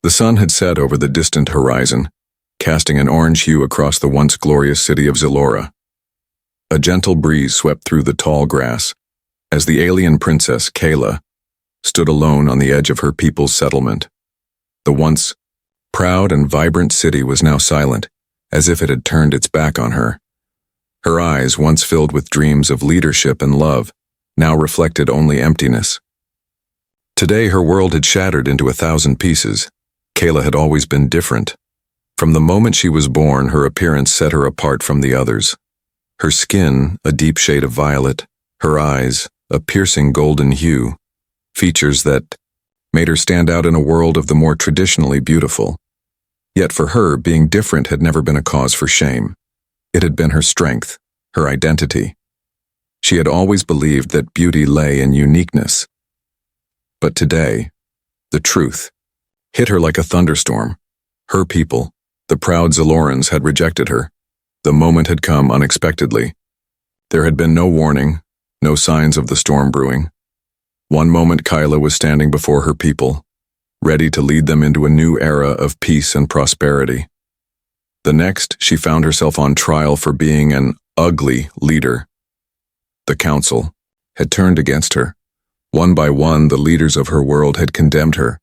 The sun had set over the distant horizon, casting an orange hue across the once glorious city of Zalora. A gentle breeze swept through the tall grass, as the alien princess, Kayla, stood alone on the edge of her people's settlement. The once proud and vibrant city was now silent, as if it had turned its back on her. Her eyes, once filled with dreams of leadership and love, now reflected only emptiness. Today her world had shattered into 1,000 pieces. Kayla had always been different. From the moment she was born, her appearance set her apart from the others. Her skin, a deep shade of violet, her eyes, a piercing golden hue, features that made her stand out in a world of the more traditionally beautiful. Yet for her, being different had never been a cause for shame. It had been her strength, her identity. She had always believed that beauty lay in uniqueness. But today, the truth hit her like a thunderstorm. Her people, the proud Zalorans, had rejected her. The moment had come unexpectedly. There had been no warning, no signs of the storm brewing. One moment Kayla was standing before her people, ready to lead them into a new era of peace and prosperity. The next, she found herself on trial for being an ugly leader. The council had turned against her. One by one, the leaders of her world had condemned her.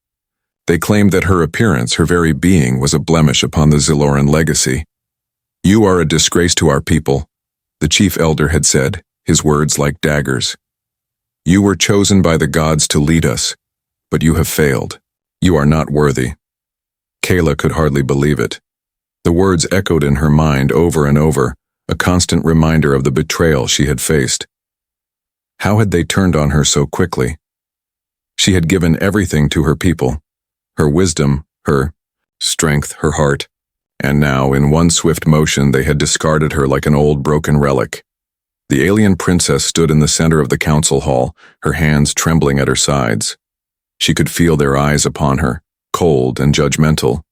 They claimed that her appearance, her very being, was a blemish upon the Zaloran legacy. "You are a disgrace to our people," the chief elder had said, his words like daggers. "You were chosen by the gods to lead us, but you have failed. You are not worthy." Kayla could hardly believe it. The words echoed in her mind over and over, a constant reminder of the betrayal she had faced. How had they turned on her so quickly? She had given everything to her people. Her wisdom, her strength, her heart, and now, in one swift motion, they had discarded her like an old broken relic. The alien princess stood in the center of the council hall, her hands trembling at her sides. She could feel their eyes upon her, cold and judgmental.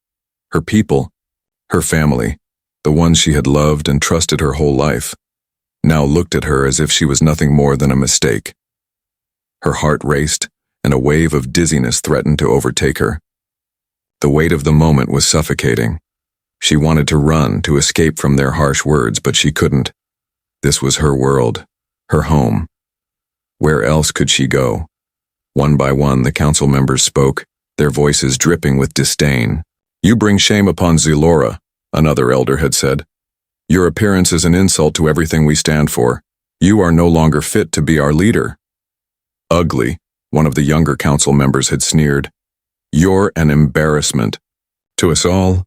Her people, her family, the ones she had loved and trusted her whole life, now looked at her as if she was nothing more than a mistake. Her heart raced, and a wave of dizziness threatened to overtake her. The weight of the moment was suffocating. She wanted to run, to escape from their harsh words, but she couldn't. This was her world, her home. Where else could she go? One by one, the council members spoke, their voices dripping with disdain. "You bring shame upon Zalora," another elder had said. "Your appearance is an insult to everything we stand for. You are no longer fit to be our leader." "Ugly," one of the younger council members had sneered. "You're an embarrassment to us all.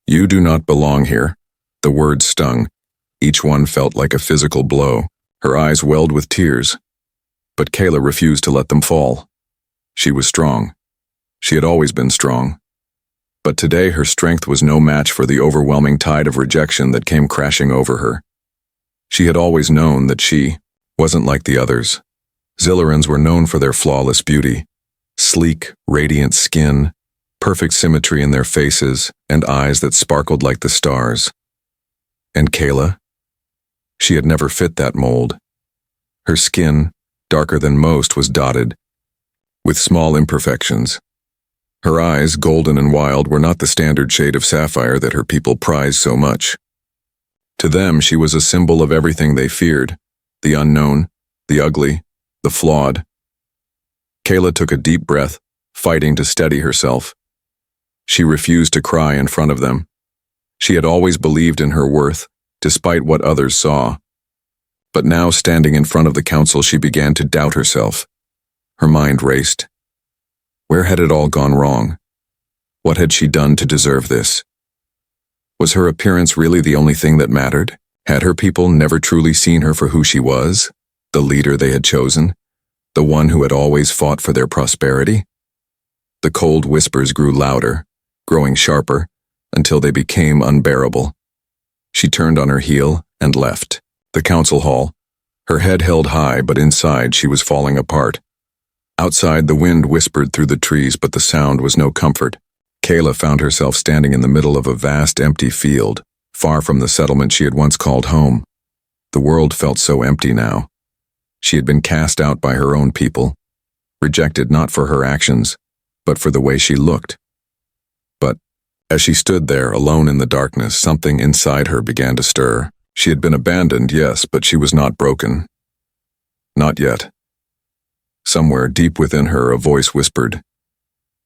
You do not belong here." The words stung. Each one felt like a physical blow. Her eyes welled with tears. But Kayla refused to let them fall. She was strong. She had always been strong. But today her strength was no match for the overwhelming tide of rejection that came crashing over her. She had always known that she wasn't like the others. Zalorans were known for their flawless beauty. Sleek, radiant skin, perfect symmetry in their faces, and eyes that sparkled like the stars. And Kayla? She had never fit that mold. Her skin, darker than most, was dotted with small imperfections. Her eyes, golden and wild, were not the standard shade of sapphire that her people prized so much. To them, she was a symbol of everything they feared: the unknown, the ugly, the flawed. Kayla took a deep breath, fighting to steady herself. She refused to cry in front of them. She had always believed in her worth, despite what others saw. But now, standing in front of the council, she began to doubt herself. Her mind raced. Where had it all gone wrong? What had she done to deserve this? Was her appearance really the only thing that mattered? Had her people never truly seen her for who she was, the leader they had chosen, the one who had always fought for their prosperity? The cold whispers grew louder, growing sharper, until they became unbearable. She turned on her heel and left the council hall, her head held high, but inside she was falling apart. Outside, the wind whispered through the trees, but the sound was no comfort. Kayla found herself standing in the middle of a vast, empty field, far from the settlement she had once called home. The world felt so empty now. She had been cast out by her own people, rejected not for her actions, but for the way she looked. As she stood there, alone in the darkness, something inside her began to stir. She had been abandoned, yes, but she was not broken. Not yet. Somewhere deep within her, a voice whispered,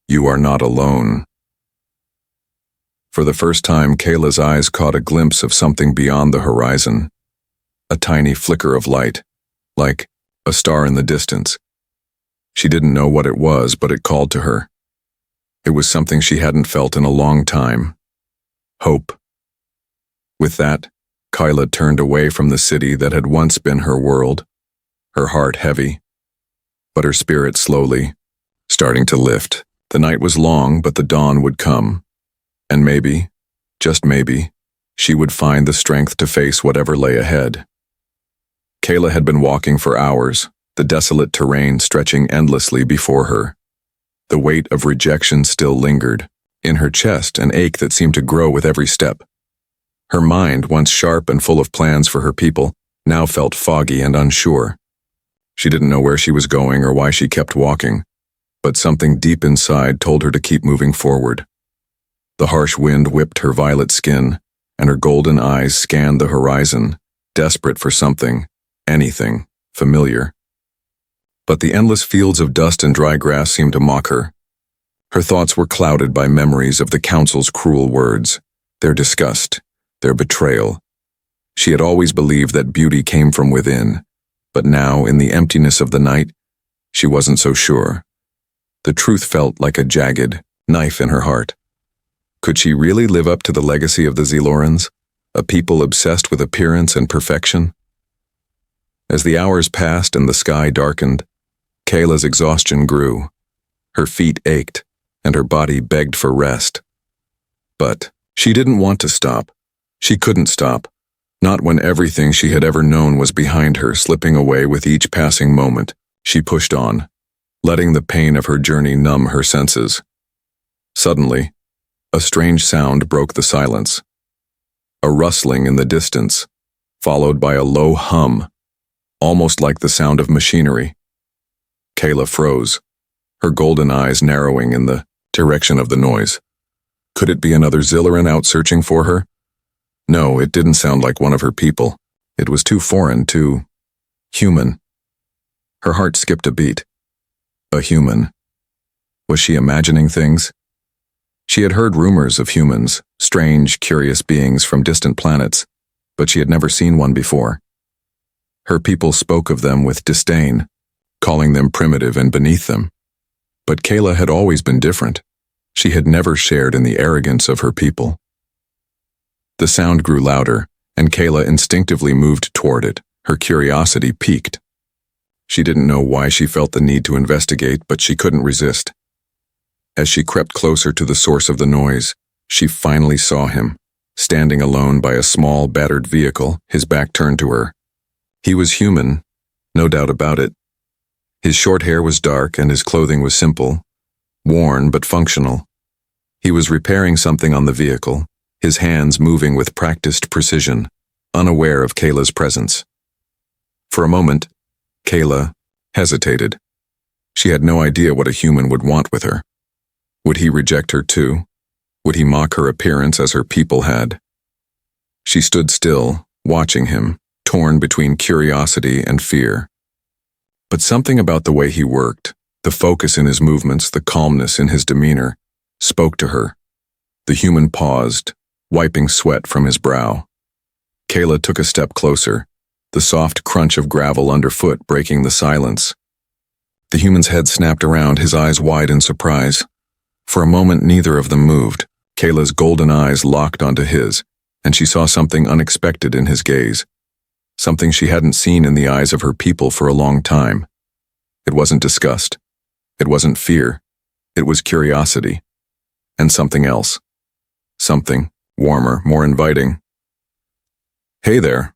"You are not alone." For the first time, Kayla's eyes caught a glimpse of something beyond the horizon. A tiny flicker of light, like a star in the distance. She didn't know what it was, but it called to her. It was something she hadn't felt in a long time. Hope. With that, Kayla turned away from the city that had once been her world, her heart heavy, but her spirit slowly starting to lift. The night was long, but the dawn would come. And maybe, just maybe, she would find the strength to face whatever lay ahead. Kayla had been walking for hours, the desolate terrain stretching endlessly before her. The weight of rejection still lingered, in her chest an ache that seemed to grow with every step. Her mind, once sharp and full of plans for her people, now felt foggy and unsure. She didn't know where she was going or why she kept walking, but something deep inside told her to keep moving forward. The harsh wind whipped her violet skin, and her golden eyes scanned the horizon, desperate for something, anything, familiar. But the endless fields of dust and dry grass seemed to mock her. Her thoughts were clouded by memories of the council's cruel words, their disgust, their betrayal. She had always believed that beauty came from within, but now, in the emptiness of the night, she wasn't so sure. The truth felt like a jagged knife in her heart. Could she really live up to the legacy of the Zelorans, a people obsessed with appearance and perfection? As the hours passed and the sky darkened, Kayla's exhaustion grew. Her feet ached, and her body begged for rest. But she didn't want to stop. She couldn't stop, not when everything she had ever known was behind her, slipping away with each passing moment. She pushed on, letting the pain of her journey numb her senses. Suddenly, a strange sound broke the silence. A rustling in the distance, followed by a low hum, almost like the sound of machinery. Kayla froze, her golden eyes narrowing in the direction of the noise. Could it be another Zeloran out searching for her? No, it didn't sound like one of her people. It was too foreign, too human. Her heart skipped a beat. A human. Was she imagining things? She had heard rumors of humans, strange, curious beings from distant planets, but she had never seen one before. Her people spoke of them with disdain, calling them primitive and beneath them. But Kayla had always been different. She had never shared in the arrogance of her people. The sound grew louder, and Kayla instinctively moved toward it, her curiosity piqued. She didn't know why she felt the need to investigate, but she couldn't resist. As she crept closer to the source of the noise, she finally saw him, standing alone by a small, battered vehicle, his back turned to her. He was human, no doubt about it. His short hair was dark and his clothing was simple, worn but functional. He was repairing something on the vehicle, his hands moving with practiced precision, unaware of Kayla's presence. For a moment, Kayla hesitated. She had no idea what a human would want with her. Would he reject her too? Would he mock her appearance as her people had? She stood still, watching him, torn between curiosity and fear. But something about the way he worked, the focus in his movements, the calmness in his demeanor, spoke to her. The human paused, wiping sweat from his brow. Kayla took a step closer, the soft crunch of gravel underfoot breaking the silence. The human's head snapped around, his eyes wide in surprise. For a moment, neither of them moved. Kayla's golden eyes locked onto his, and she saw something unexpected in his gaze. Something she hadn't seen in the eyes of her people for a long time. It wasn't disgust. It wasn't fear. It was curiosity. And something else. Something warmer, more inviting. "Hey there,"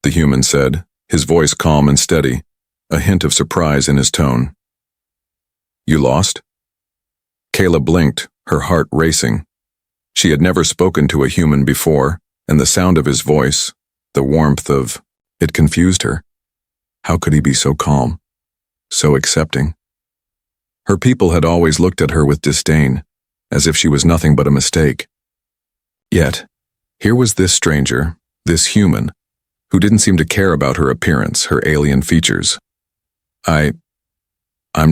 the human said, his voice calm and steady, a hint of surprise in his tone. "You lost?" Kayla blinked, her heart racing. She had never spoken to a human before, and the sound of his voice, the warmth of it confused her. How could he be so calm, so accepting? Her people had always looked at her with disdain, as if she was nothing but a mistake. Yet, here was this stranger, this human, who didn't seem to care about her appearance, her alien features. I'm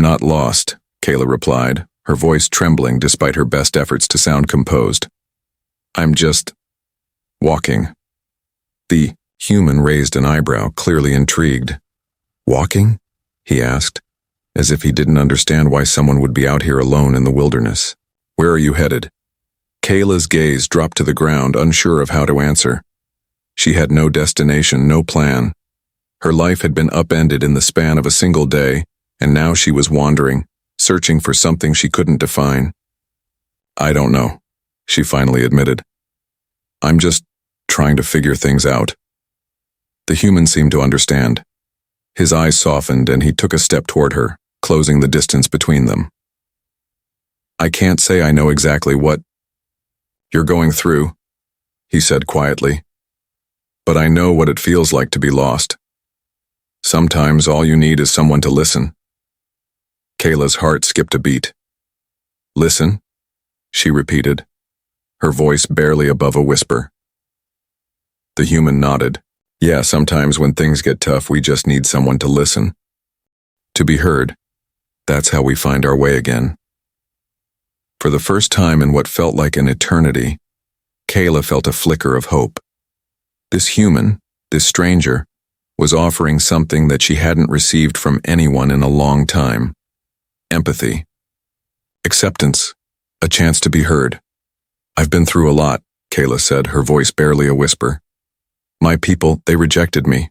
not lost, Kayla replied, her voice trembling despite her best efforts to sound composed. I'm just walking. The human raised an eyebrow, clearly intrigued. Walking? He asked, as if he didn't understand why someone would be out here alone in the wilderness. Where are you headed? Kayla's gaze dropped to the ground, unsure of how to answer. She had no destination, no plan. Her life had been upended in the span of a single day, and now she was wandering, searching for something she couldn't define. I don't know, she finally admitted. I'm just trying to figure things out. The human seemed to understand. His eyes softened and he took a step toward her, closing the distance between them. I can't say I know exactly what you're going through, he said quietly. But I know what it feels like to be lost. Sometimes all you need is someone to listen. Kayla's heart skipped a beat. Listen, she repeated, her voice barely above a whisper. The human nodded. Yeah, sometimes when things get tough, we just need someone to listen. To be heard. That's how we find our way again. For the first time in what felt like an eternity, Kayla felt a flicker of hope. This human, this stranger, was offering something that she hadn't received from anyone in a long time. Empathy. Acceptance. A chance to be heard. I've been through a lot, Kayla said, her voice barely a whisper. My people, they rejected me.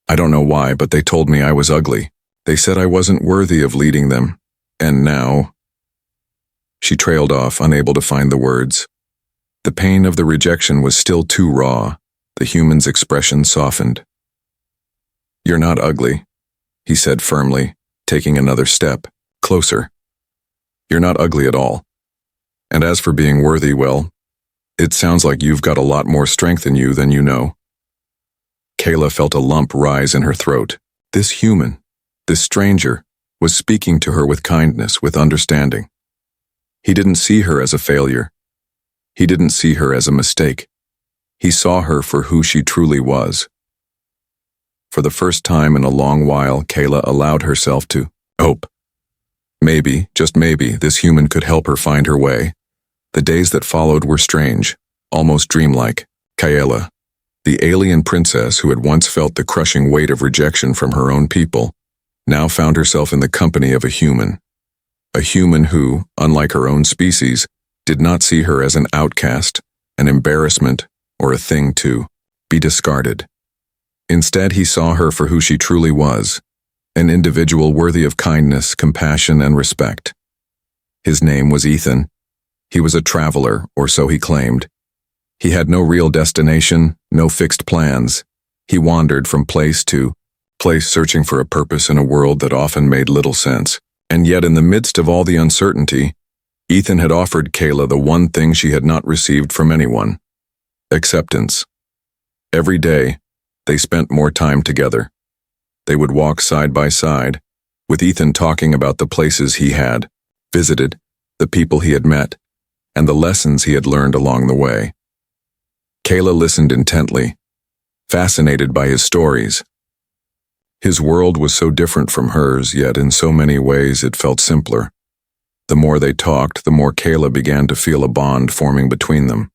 I don't know why, but they told me I was ugly. They said I wasn't worthy of leading them. And now... She trailed off, unable to find the words. The pain of the rejection was still too raw. The human's expression softened. You're not ugly, he said firmly, taking another step, closer. You're not ugly at all. And as for being worthy, well, it sounds like you've got a lot more strength in you than you know. Kayla felt a lump rise in her throat. This human, this stranger, was speaking to her with kindness, with understanding. He didn't see her as a failure. He didn't see her as a mistake. He saw her for who she truly was. For the first time in a long while, Kayla allowed herself to hope. Maybe, just maybe, this human could help her find her way. The days that followed were strange, almost dreamlike. Kayla, the alien princess who had once felt the crushing weight of rejection from her own people, now found herself in the company of a human. A human who, unlike her own species, did not see her as an outcast, an embarrassment, or a thing to be discarded. Instead, he saw her for who she truly was, an individual worthy of kindness, compassion, and respect. His name was Ethan. He was a traveler, or so he claimed. He had no real destination, no fixed plans. He wandered from place to place, searching for a purpose in a world that often made little sense. And yet, in the midst of all the uncertainty, Ethan had offered Kayla the one thing she had not received from anyone: acceptance. Every day, they spent more time together. They would walk side by side, with Ethan talking about the places he had visited, the people he had met, and the lessons he had learned along the way. Kayla listened intently, fascinated by his stories. His world was so different from hers, yet in so many ways it felt simpler. The more they talked, the more Kayla began to feel a bond forming between them.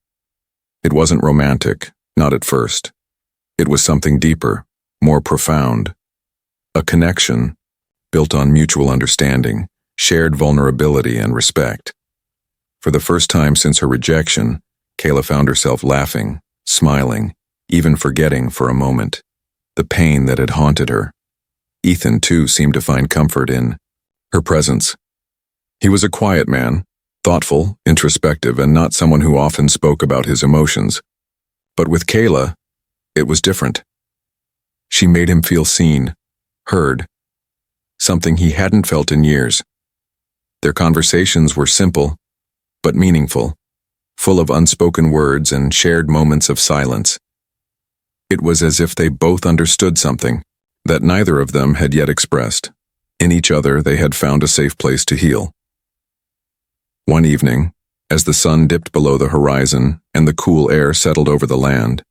It wasn't romantic, not at first. It was something deeper, more profound. A connection built on mutual understanding, shared vulnerability, and respect. For the first time since her rejection, Kayla found herself laughing, smiling, even forgetting for a moment the pain that had haunted her. Ethan, too, seemed to find comfort in her presence. He was a quiet man, thoughtful, introspective, and not someone who often spoke about his emotions. But with Kayla, it was different. She made him feel seen, heard, something he hadn't felt in years. Their conversations were simple, but meaningful, full of unspoken words and shared moments of silence. It was as if they both understood something that neither of them had yet expressed. In each other, they had found a safe place to heal. One evening, As the sun dipped below the horizon and the cool air settled over the land,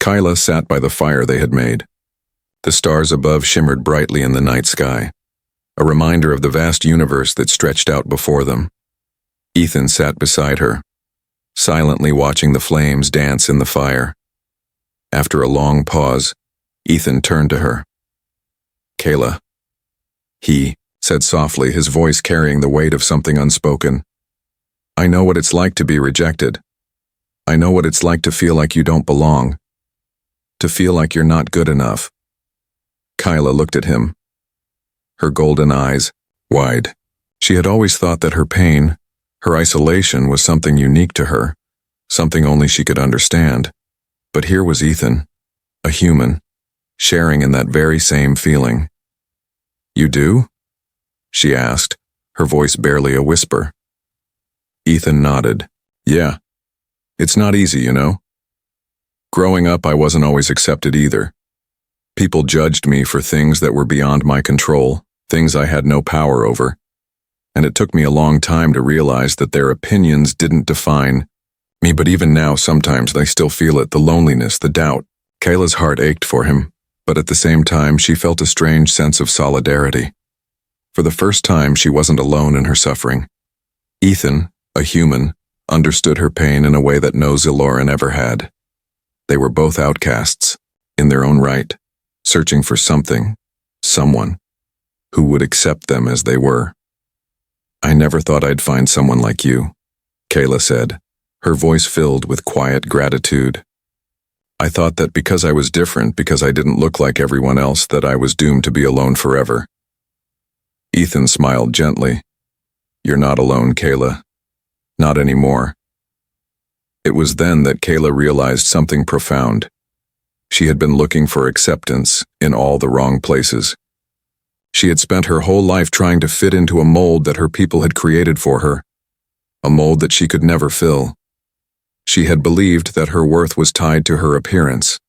Kyla sat by the fire they had made. The stars above shimmered brightly in the night sky, a reminder of the vast universe that stretched out before them. Ethan sat beside her, silently watching the flames dance in the fire. After a long pause, Ethan turned to her. "Kayla," he said softly, his voice carrying the weight of something unspoken. "I know what it's like to be rejected. I know what it's like to feel like you don't belong, to feel like you're not good enough." Kyla looked at him, her golden eyes wide. She had always thought that her pain, her isolation, was something unique to her, something only she could understand. But here was Ethan, a human, sharing in that very same feeling. "You do?" she asked, her voice barely a whisper. Ethan nodded. "Yeah. It's not easy, you know. Growing up, I wasn't always accepted either. People judged me for things that were beyond my control, things I had no power over. And it took me a long time to realize that their opinions didn't define me, but even now sometimes I still feel it, the loneliness, the doubt." Kayla's heart ached for him, but at the same time she felt a strange sense of solidarity. For the first time, she wasn't alone in her suffering. Ethan, a human, understood her pain in a way that no Zeloran ever had. They were both outcasts, in their own right, searching for something, someone, who would accept them as they were. "I never thought I'd find someone like you," Kayla said, her voice filled with quiet gratitude. "I thought that because I was different, because I didn't look like everyone else, that I was doomed to be alone forever." Ethan smiled gently. "You're not alone, Kayla. Not anymore." It was then that Kayla realized something profound. She had been looking for acceptance in all the wrong places. She had spent her whole life trying to fit into a mold that her people had created for her, a mold that she could never fill. She had believed that her worth was tied to her appearance,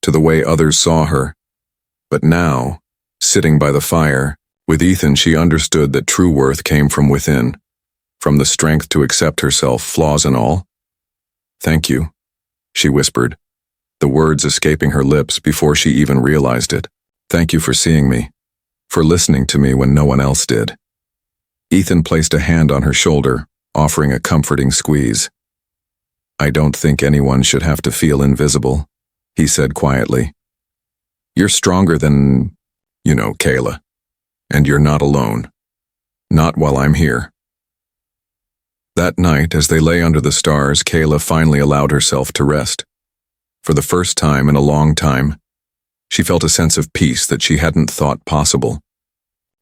to the way others saw her. But now, sitting by the fire, with Ethan, she understood that true worth came from within, from the strength to accept herself, flaws and all. "Thank you," she whispered, the words escaping her lips before she even realized it. "Thank you for seeing me, for listening to me when no one else did." Ethan placed a hand on her shoulder, offering a comforting squeeze. "I don't think anyone should have to feel invisible," he said quietly. "You're stronger than, Kayla. And you're not alone. Not while I'm here." That night, as they lay under the stars, Kayla finally allowed herself to rest. For the first time in a long time, she felt a sense of peace that she hadn't thought possible.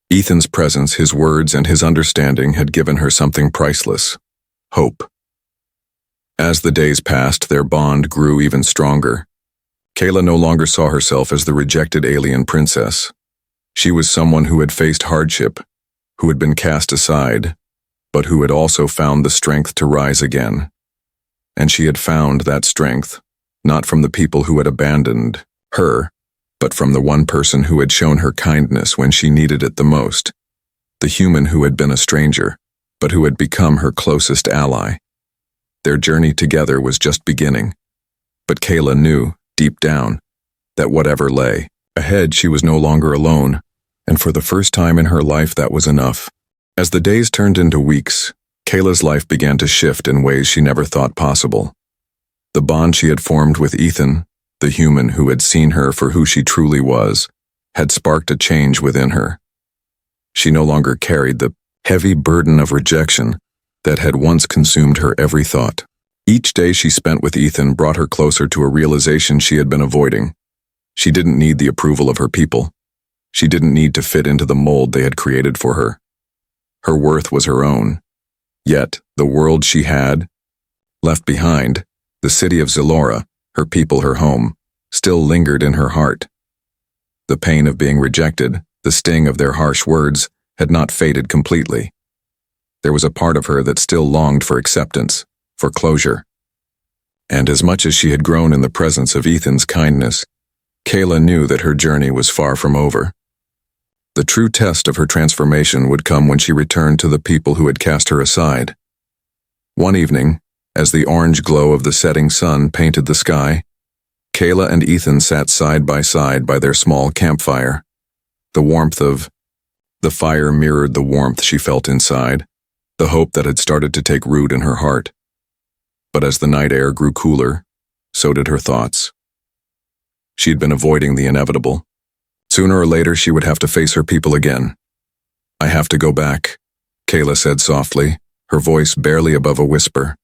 Ethan's presence, his words, and his understanding had given her something priceless: hope. As the days passed, their bond grew even stronger. Kayla no longer saw herself as the rejected alien princess. She was someone who had faced hardship, who had been cast aside, but who had also found the strength to rise again. And she had found that strength, not from the people who had abandoned her, but from the one person who had shown her kindness when she needed it the most, the human who had been a stranger, but who had become her closest ally. Their journey together was just beginning, but Kayla knew, deep down, that whatever lay ahead, she was no longer alone, and for the first time in her life that was enough. As the days turned into weeks, Kayla's life began to shift in ways she never thought possible. The bond she had formed with Ethan, the human who had seen her for who she truly was, had sparked a change within her. She no longer carried the heavy burden of rejection that had once consumed her every thought. Each day she spent with Ethan brought her closer to a realization she had been avoiding. She didn't need the approval of her people. She didn't need to fit into the mold they had created for her. Her worth was her own. Yet, the world she had left behind, the city of Zelora, her people, her home, still lingered in her heart. The pain of being rejected, the sting of their harsh words, had not faded completely. There was a part of her that still longed for acceptance, for closure. And as much as she had grown in the presence of Ethan's kindness, Kayla knew that her journey was far from over. The true test of her transformation would come when she returned to the people who had cast her aside. One evening, as the orange glow of the setting sun painted the sky, Kayla and Ethan sat side by their small campfire. The warmth of the fire mirrored the warmth she felt inside, the hope that had started to take root in her heart. But as the night air grew cooler, so did her thoughts. She'd been avoiding the inevitable. Sooner or later she would have to face her people again. "I have to go back," Kayla said softly, her voice barely above a whisper.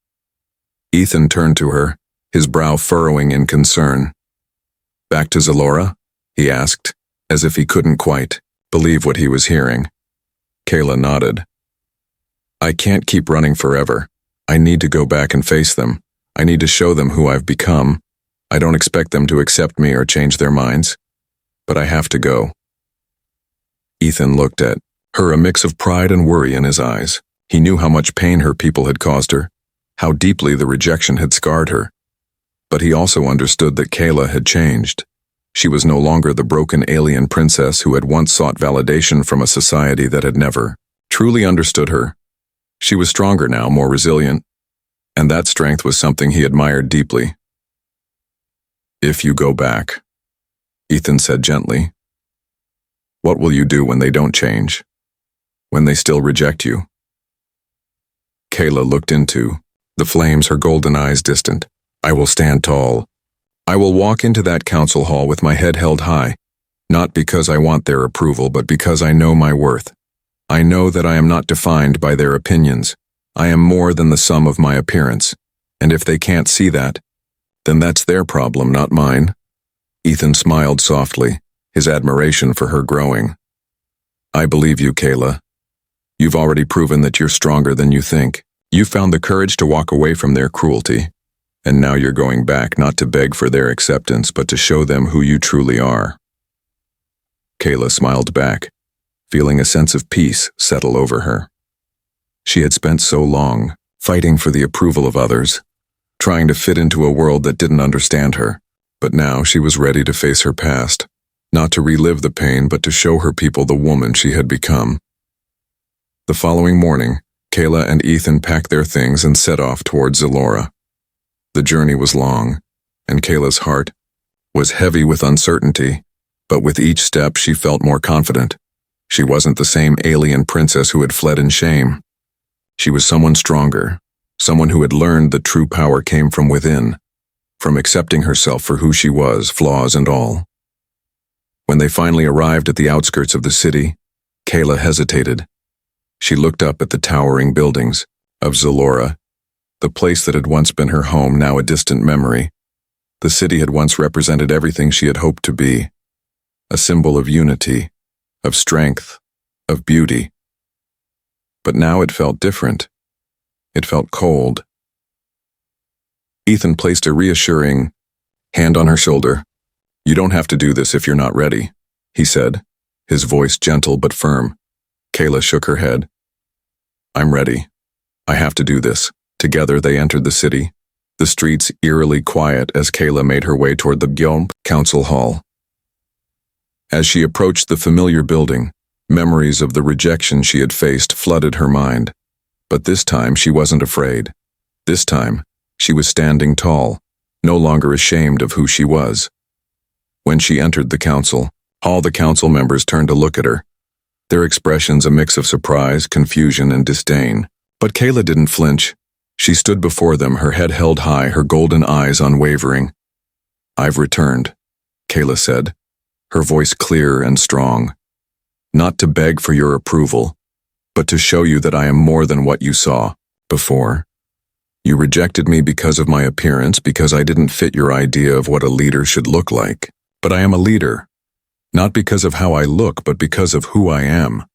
Ethan turned to her, his brow furrowing in concern. "Back to Zalora?" he asked, as if he couldn't quite believe what he was hearing. Kayla nodded. "I can't keep running forever. I need to go back and face them. I need to show them who I've become. I don't expect them to accept me or change their minds, but I have to go." Ethan looked at her, a mix of pride and worry in his eyes. He knew how much pain her people had caused her, how deeply the rejection had scarred her. But he also understood that Kayla had changed. She was no longer the broken alien princess who had once sought validation from a society that had never truly understood her. She was stronger now, more resilient, and that strength was something he admired deeply. "If you go back," Ethan said gently, "what will you do when they don't change? When they still reject you?" Kayla looked into the flames, her golden eyes distant. "I will stand tall. I will walk into that council hall with my head held high, not because I want their approval, but because I know my worth. I know that I am not defined by their opinions. I am more than the sum of my appearance, and if they can't see that, then that's their problem, not mine." Ethan smiled softly, his admiration for her growing. "I believe you, Kayla. You've already proven that you're stronger than you think. You found the courage to walk away from their cruelty, and now you're going back not to beg for their acceptance, but to show them who you truly are." Kayla smiled back, feeling a sense of peace settle over her. She had spent so long fighting for the approval of others, trying to fit into a world that didn't understand her, but now she was ready to face her past, not to relive the pain, but to show her people the woman she had become. The following morning, Kayla and Ethan packed their things and set off towards Zalora. The journey was long, and Kayla's heart was heavy with uncertainty, but with each step she felt more confident. She wasn't the same alien princess who had fled in shame. She was someone stronger, someone who had learned that true power came from within, from accepting herself for who she was, flaws and all. When they finally arrived at the outskirts of the city, Kayla hesitated. She looked up at the towering buildings of Zalora, the place that had once been her home, now a distant memory. The city had once represented everything she had hoped to be, a symbol of unity, of strength, of beauty. But now it felt different. It felt cold. Ethan placed a reassuring hand on her shoulder. "You don't have to do this if you're not ready," he said, his voice gentle but firm. Kayla shook her head. "I'm ready. I have to do this." Together they entered the city, the streets eerily quiet as Kayla made her way toward the council hall. As she approached the familiar building, memories of the rejection she had faced flooded her mind. But this time she wasn't afraid. This time, she was standing tall, no longer ashamed of who she was. When she entered the council hall, the council members turned to look at her, their expressions a mix of surprise, confusion, and disdain. But Kayla didn't flinch. She stood before them, her head held high, her golden eyes unwavering. "I've returned," Kayla said, her voice clear and strong. "Not to beg for your approval, but to show you that I am more than what you saw before. You rejected me because of my appearance, because I didn't fit your idea of what a leader should look like. But I am a leader, not because of how I look, but because of who I am.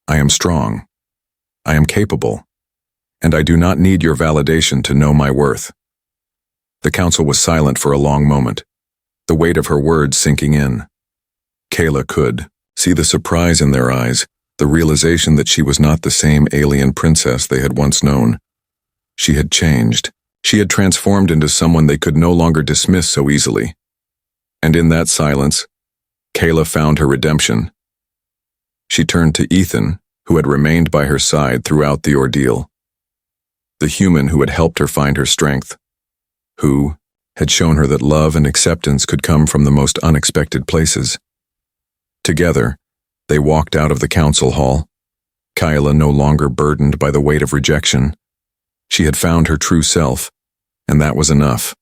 I am strong. I am capable. And I do not need your validation to know my worth." The council was silent for a long moment, the weight of her words sinking in. Kayla could see the surprise in their eyes, the realization that she was not the same alien princess they had once known. She had changed. She had transformed into someone they could no longer dismiss so easily. And in that silence, Kayla found her redemption. She turned to Ethan, who had remained by her side throughout the ordeal. the human who had helped her find her strength, who had shown her that love and acceptance could come from the most unexpected places. Together, they walked out of the council hall, Kyla no longer burdened by the weight of rejection. She had found her true self, and that was enough.